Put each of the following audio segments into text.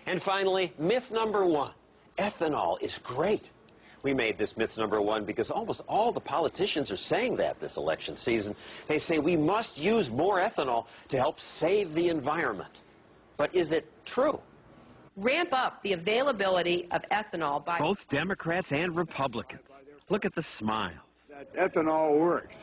And finally, myth number one. Ethanol is great. We made this myth number one because almost all the politicians are saying that this election season. They say we must use more ethanol to help save the environment. But is it true? Ramp up the availability of ethanol by... Both Democrats and Republicans. Look at the smiles. That ethanol works.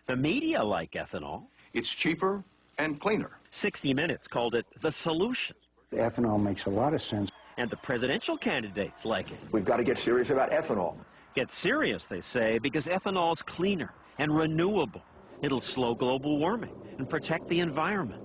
The media like ethanol. It's cheaper and cleaner. 60 Minutes called it the solution. Ethanol makes a lot of sense. And the presidential candidates like it. We've got to get serious about ethanol. Get serious, they say, because ethanol's cleaner and renewable. It'll slow global warming and protect the environment.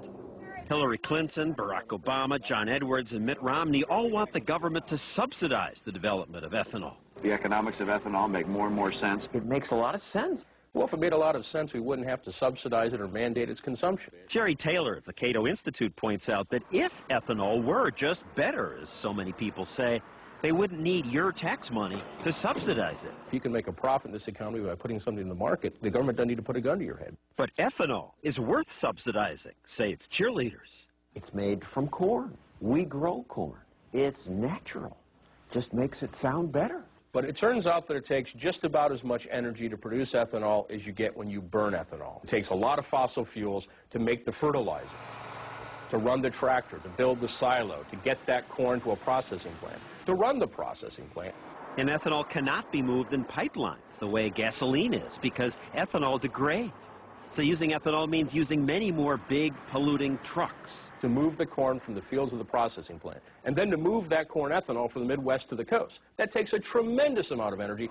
Hillary Clinton, Barack Obama, John Edwards, and Mitt Romney all want the government to subsidize the development of ethanol. The economics of ethanol make more and more sense. It makes a lot of sense. Well, if it made a lot of sense, we wouldn't have to subsidize it or mandate its consumption. Jerry Taylor of the Cato Institute points out that if ethanol were just better, as so many people say, they wouldn't need your tax money to subsidize it. If you can make a profit in this economy by putting something in the market, the government doesn't need to put a gun to your head. But ethanol is worth subsidizing, say its cheerleaders. It's made from corn. We grow corn. It's natural. Just makes it sound better. But it turns out that it takes just about as much energy to produce ethanol as you get when you burn ethanol. It takes a lot of fossil fuels to make the fertilizer, to run the tractor, to build the silo, to get that corn to a processing plant, to run the processing plant. And ethanol cannot be moved in pipelines the way gasoline is because ethanol degrades. So using ethanol means using many more big polluting trucks. To move the corn from the fields of the processing plant, and then to move that corn ethanol from the Midwest to the coast. That takes a tremendous amount of energy.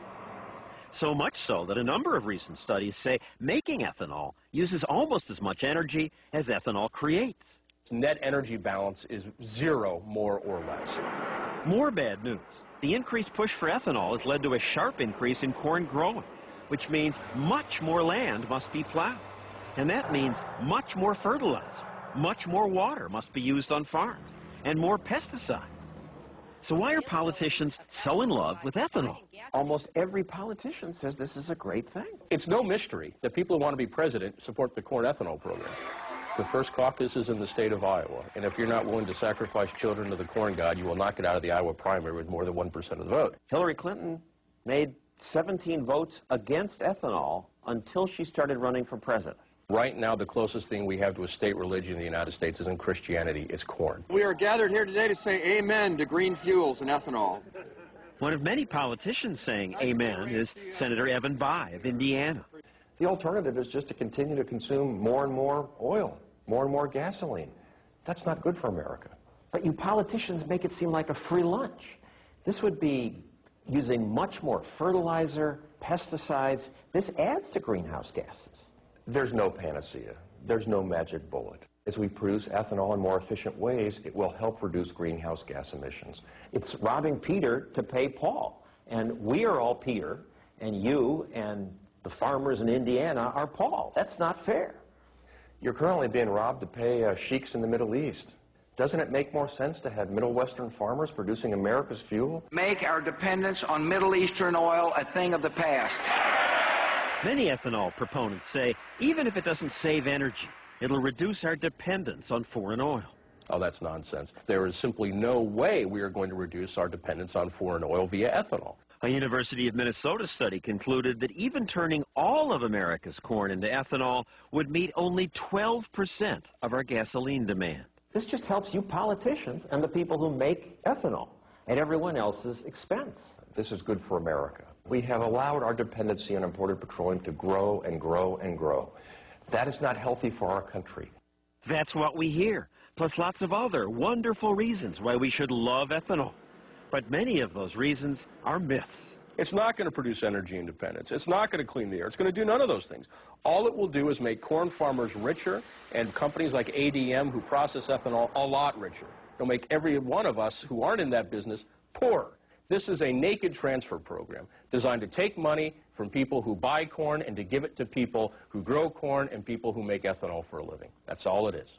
So much so that a number of recent studies say making ethanol uses almost as much energy as ethanol creates. Net energy balance is zero, more or less. More bad news. The increased push for ethanol has led to a sharp increase in corn growing, which means much more land must be plowed. And that means much more fertilizer. Much more water must be used on farms, and more pesticides. So why are politicians so in love with ethanol? Almost every politician says this is a great thing. It's no mystery that people who want to be president support the corn ethanol program. The first caucus is in the state of Iowa, and if you're not willing to sacrifice children to the corn god, you will not get out of the Iowa primary with more than 1% of the vote. Hillary Clinton made 17 votes against ethanol until she started running for president. Right now, the closest thing we have to a state religion in the United States isn't Christianity, it's corn. We are gathered here today to say amen to green fuels and ethanol. One of many politicians saying amen is Senator Evan Bayh of Indiana. The alternative is just to continue to consume more and more oil, more and more gasoline. That's not good for America. But you politicians make it seem like a free lunch. This would be using much more fertilizer, pesticides. This adds to greenhouse gases. There's no panacea. There's no magic bullet. As we produce ethanol in more efficient ways, it will help reduce greenhouse gas emissions. It's robbing Peter to pay Paul. And we are all Peter, and you and the farmers in Indiana are Paul. That's not fair. You're currently being robbed to pay sheiks in the Middle East. Doesn't it make more sense to have Middle Western farmers producing America's fuel? Make our dependence on Middle Eastern oil a thing of the past. Many ethanol proponents say even if it doesn't save energy, it'll reduce our dependence on foreign oil. Oh, that's nonsense. There is simply no way we are going to reduce our dependence on foreign oil via ethanol. A University of Minnesota study concluded that even turning all of America's corn into ethanol would meet only 12% of our gasoline demand. This just helps you politicians and the people who make ethanol at everyone else's expense. This is good for America. We have allowed our dependency on imported petroleum to grow and grow and grow. That is not healthy for our country. That's what we hear, plus lots of other wonderful reasons why we should love ethanol. But many of those reasons are myths. It's not going to produce energy independence. It's not going to clean the air. It's going to do none of those things. All it will do is make corn farmers richer and companies like ADM who process ethanol a lot richer. It'll make every one of us who aren't in that business poorer. This is a naked transfer program designed to take money from people who buy corn and to give it to people who grow corn and people who make ethanol for a living. That's all it is.